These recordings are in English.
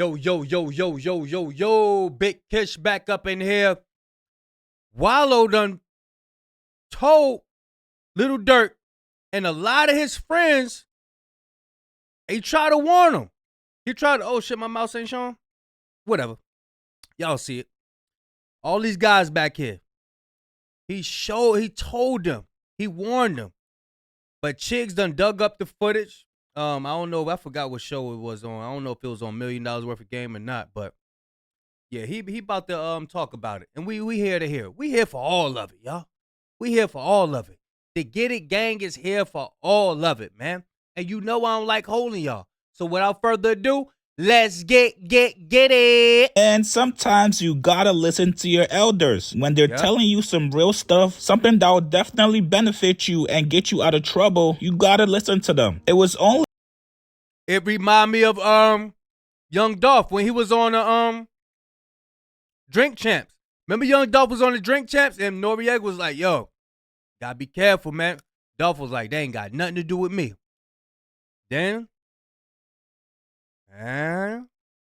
Yo, yo, yo, yo, yo, yo, yo, Big Kish back up in here. Wallow done told Lil Durk and a lot of his friends, he tried to warn him. He tried to, oh shit, my mouse ain't showing? Whatever. Y'all see it. All these guys back here. He told them. He warned them. But Chiggs done dug up the footage. I don't know. I forgot what show it was on. I don't know if it was on $1 Million Worth of Game or not. But yeah, he about to talk about it. And we here to hear it. We here for all of it, y'all. We here for all of it. The Get It Gang is here for all of it, man. And you know I don't like holding y'all. So without further ado, let's get it. And sometimes you gotta listen to your elders when they're telling you some real stuff, something that will definitely benefit you and get you out of trouble. You gotta listen to them. It remind me of Young Dolph when he was on the Drink Champs. Remember Young Dolph was on the Drink Champs and Noriega was like, yo, gotta be careful, man. Dolph was like, they ain't got nothing to do with me. Then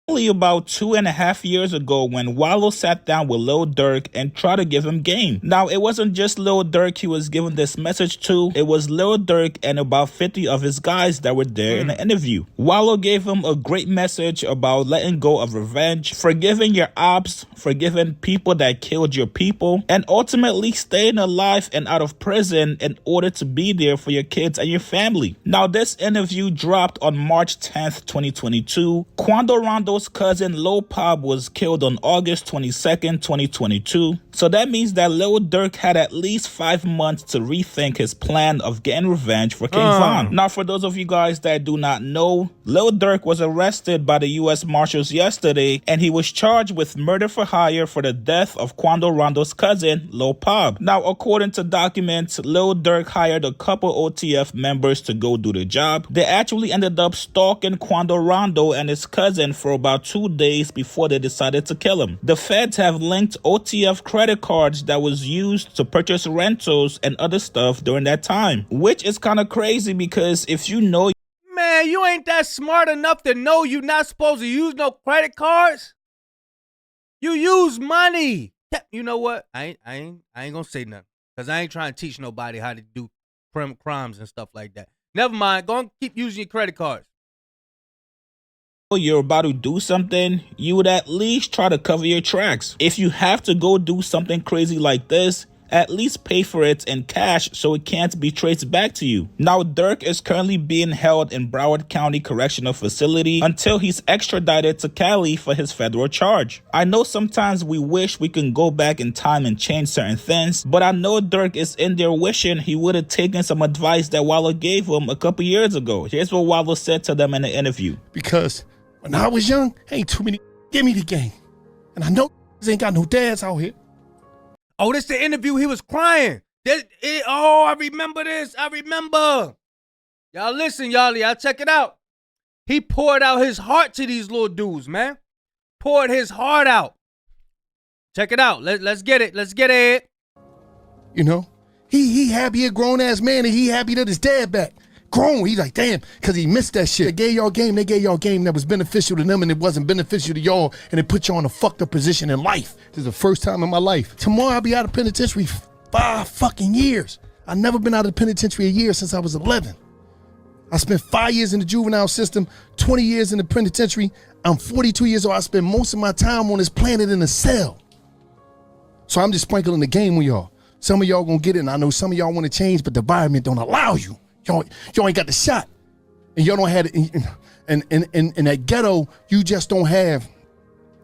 only about 2.5 years ago when Wallo sat down with Lil Durk and tried to give him game. Now, it wasn't just Lil Durk he was giving this message to. It was Lil Durk and about 50 of his guys that were there in the interview. Wallo gave him a great message about letting go of revenge, forgiving your ops, forgiving people that killed your people, and ultimately staying alive and out of prison in order to be there for your kids and your family. Now, this interview dropped on March 10th, 2022. Quando Rondo's cousin Lil Pop was killed on August 22nd, 2022. So that means that Lil Durk had at least 5 months to rethink his plan of getting revenge for King Von. Now, for those of you guys that do not know, Lil Durk was arrested by the U.S. Marshals yesterday, and he was charged with murder for hire for the death of Quando Rondo's cousin, Lil Pop. Now, according to documents, Lil Durk hired a couple OTF members to go do the job. They actually ended up stalking Quando Rondo and his cousin for about 2 days before they decided to kill him. The feds have linked OTF credit cards that was used to purchase rentals and other stuff during that time, which is kind of crazy because if you know, man, you ain't that smart enough to know you're not supposed to use no credit cards. You use money. You know what? I ain't gonna say nothing because I ain't trying to teach nobody how to do crimes and stuff like that. Never mind. Go and keep using your credit cards. You're about to do something, you would at least try to cover your tracks. If you have to go do something crazy like this, at least pay for it in cash so it can't be traced back to you. Now, Durk is currently being held in Broward County Correctional Facility until he's extradited to Cali for his federal charge. I know sometimes we wish we can go back in time and change certain things, but I know Durk is in there wishing he would have taken some advice that Wallo gave him a couple years ago. Here's what Wallo said to them in the interview. Because when I was young, ain't too many give me the game. And I know ain't got no dads out here. Oh, this the interview. He was crying. Oh, I remember this. I remember. Y'all listen, y'all check it out. He poured out his heart to these little dudes, man. Poured his heart out. Check it out. Let's get it. Let's get it. You know, he happy a grown ass man and he happy that his dad back. Grown. He's like, damn, because he missed that shit. They gave y'all game that was beneficial to them and it wasn't beneficial to y'all, and it put y'all in a fucked up position in life. This is the first time in my life. Tomorrow I'll be out of penitentiary 5 fucking years. I've never been out of the penitentiary a year since I was 11. I spent 5 years in the juvenile system, 20 years in the penitentiary. I'm 42 years old. I spend most of my time on this planet in a cell. So I'm just sprinkling the game with y'all. Some of y'all gonna get it, and I know some of y'all want to change, but the environment don't allow you. Y'all ain't got the shot, and y'all don't have it. And in that ghetto, you just don't have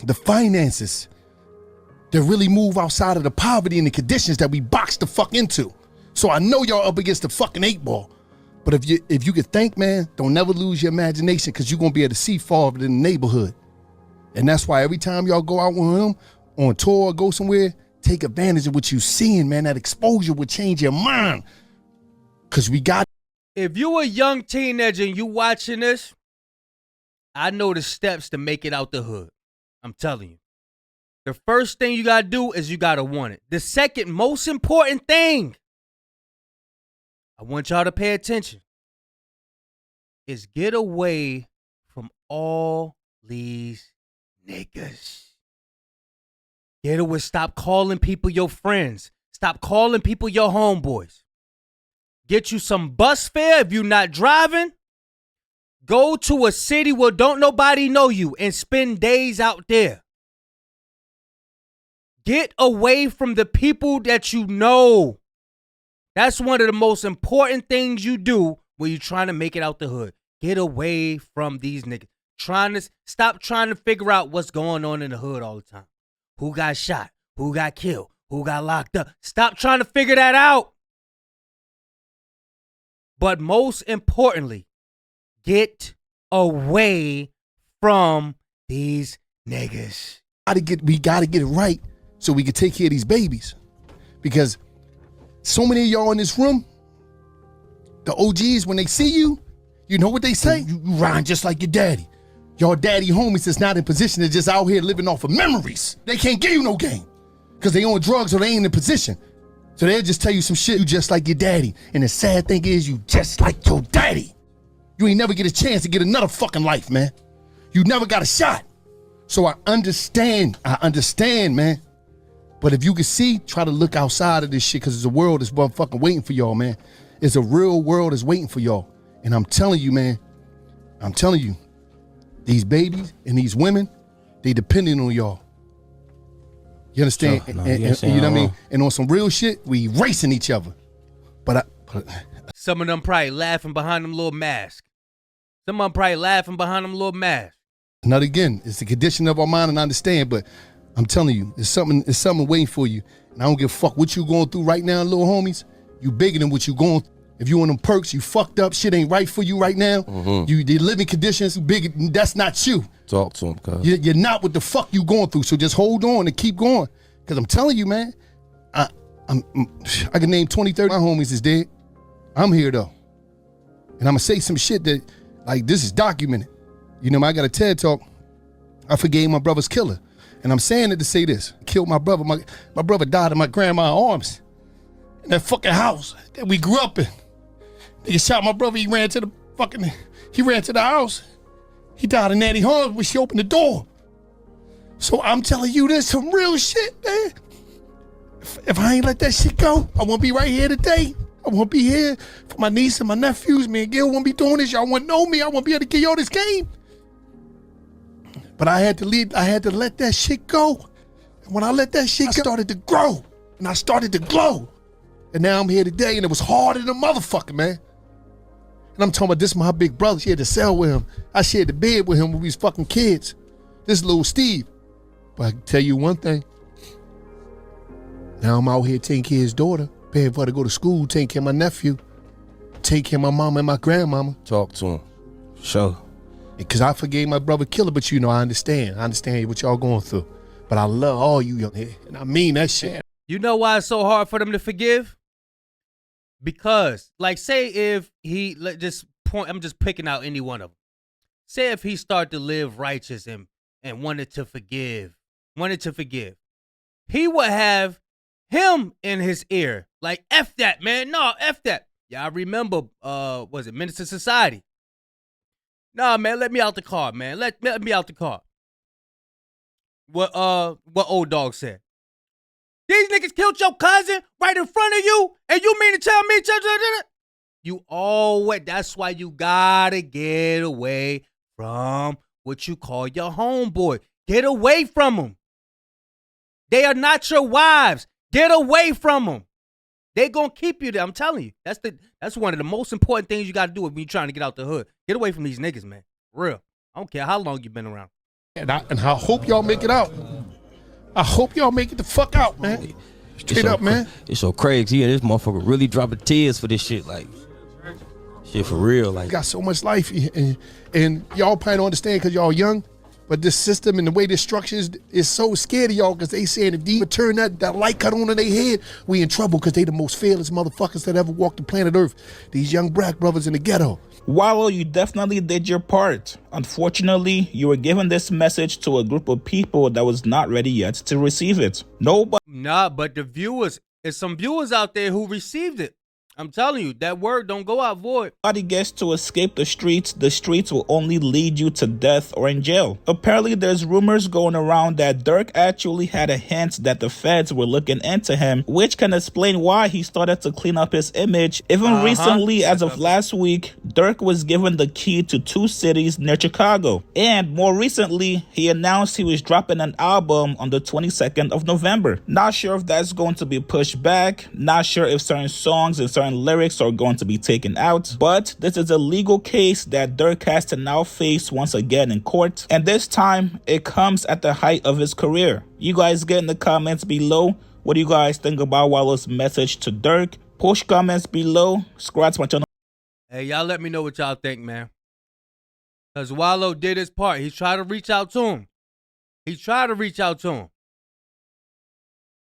the finances to really move outside of the poverty and the conditions that we boxed the fuck into. So I know y'all up against the fucking 8 ball. But if you could think, man, don't never lose your imagination, because you're gonna be able to see farther in the neighborhood. And that's why every time y'all go out with him on tour or go somewhere, take advantage of what you're seeing, man. That exposure will change your mind. Because we got. If you a young teenager and you watching this, I know the steps to make it out the hood. I'm telling you. The first thing you got to do is you got to want it. The second most important thing, I want y'all to pay attention, is get away from all these niggas. Get away. Stop calling people your friends. Stop calling people your homeboys. Get you some bus fare if you're not driving. Go to a city where don't nobody know you and spend days out there. Get away from the people that you know. That's one of the most important things you do when you're trying to make it out the hood. Get away from these niggas. Stop trying to figure out what's going on in the hood all the time. Who got shot? Who got killed? Who got locked up? Stop trying to figure that out. But most importantly, get away from these niggas. We gotta get it right so we can take care of these babies. Because so many of y'all in this room, the OGs, when they see you, you know what they say? You rhyme just like your daddy. Your daddy homies that's not in position, they're just out here living off of memories. They can't give you no game because they on drugs or they ain't in position. So they'll just tell you some shit, you just like your daddy. And the sad thing is, you just like your daddy. You ain't never get a chance to get another fucking life, man. You never got a shot. So I understand, man. But if you can see, try to look outside of this shit because there's a world that's motherfucking waiting for y'all, man. It's a real world that's waiting for y'all. And I'm telling you, man, these babies and these women, they depending on y'all. You understand? Sure. No, and you know what I mean? And on some real shit, we racing each other. But some of them probably laughing behind them little masks. Some of them probably laughing behind them little masks. Not again, it's the condition of our mind, and I understand, but I'm telling you, it's something waiting for you. And I don't give a fuck what you going through right now, little homies. You bigger than what you going through. If you on them perks, you fucked up, shit ain't right for you right now. Mm-hmm. The living conditions big, that's not you. Talk to him, cuz. You're not what the fuck you going through, so just hold on and keep going. Because I'm telling you, man, I can name 20, 30 my homies is dead. I'm here, though. And I'm going to say some shit that, like, this is documented. You know, I got a TED Talk. I forgave my brother's killer. And I'm saying it to say this. Killed my brother. My brother died in my grandma's arms. In that fucking house that we grew up in. They shot my brother. He ran to the house. He died in Nanny's arms when she opened the door. So I'm telling you, this some real shit, man. If I ain't let that shit go, I won't be right here today. I won't be here for my niece and my nephews. Me and Gil won't be doing this. Y'all won't know me. I won't be able to give y'all this game. But I had to leave. I had to let that shit go. And when I let that shit go, I started to grow. And I started to glow. And now I'm here today, and it was harder than a motherfucker, man. And I'm talking about this my big brother. She had to cell with him. I shared the bed with him when we was fucking kids. This little Steve. But I can tell you one thing. Now I'm out here taking care of his daughter, paying for her to go to school, taking care of my nephew, taking care of my mama and my grandmama. Talk to him. Sure. Because I forgave my brother killer, but you know, I understand. I understand what y'all going through. But I love all you young here, and I mean that shit. You know why it's so hard for them to forgive? Because, like, say if he, I'm just picking out any one of them. Say if he started to live righteous and wanted to forgive, he would have him in his ear. Like, F that, man. No, F that. Yeah, I remember, was it Minister Society? Nah, man, let me out the car, man. Let me out the car. What old dog said. These niggas killed your cousin right in front of you, and you mean to tell me? You always, that's why you gotta get away from what you call your homeboy. Get away from them. They are not your wives. Get away from them. They gonna keep you there. I'm telling you. That's one of the most important things you gotta do when you're trying to get out the hood. Get away from these niggas, man. For real. I don't care how long you've been around. And I hope y'all make it out. I hope y'all make it the fuck out, man. Straight up, man. It's so crazy. Yeah, this motherfucker really dropping tears for this shit. Like, shit for real. Like, got so much life, and y'all probably don't understand because y'all young. But this system and the way this structure is so scared of y'all because they saying if they turn that light cut on in their head, we in trouble because they the most fearless motherfuckers that ever walked the planet Earth. These young black brothers in the ghetto. Wallow, you definitely did your part. Unfortunately, you were given this message to a group of people that was not ready yet to receive it. Nobody. Nah, but the viewers, there's some viewers out there who received it. I'm telling you, that word don't go out void. Nobody gets to escape the streets will only lead you to death or in jail. Apparently, there's rumors going around that Durk actually had a hint that the feds were looking into him, which can explain why he started to clean up his image. Even recently, as of last week, Durk was given the key to 2 cities near Chicago. And more recently, he announced he was dropping an album on the 22nd of November. Not sure if that's going to be pushed back, not sure if certain songs and certain lyrics are going to be taken out, but this is a legal case that Durk has to now face once again in court, and this time it comes at the height of his career. You guys get in the comments below, what do you guys think about Wallow's message to Durk? Post comments below, subscribe to my channel. Hey, y'all let me know what y'all think, man. Because Wallo did his part. He tried to reach out to him.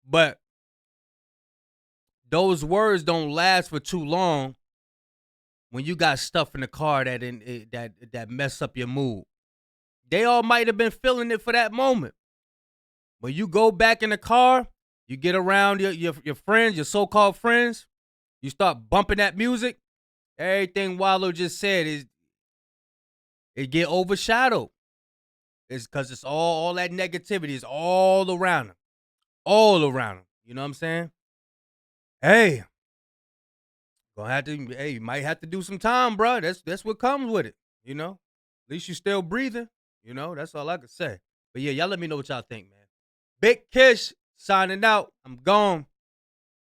But those words don't last for too long when you got stuff in the car that mess up your mood. They all might have been feeling it for that moment. When you go back in the car, you get around your friends, your so-called friends, you start bumping that music, everything Wallo just said it get overshadowed. It's because it's all that negativity is all around him. All around him. You know what I'm saying? Hey, you might have to do some time, bro. That's what comes with it, you know? At least you still breathing, you know? That's all I can say. But yeah, y'all let me know what y'all think, man. Big Kish signing out. I'm gone.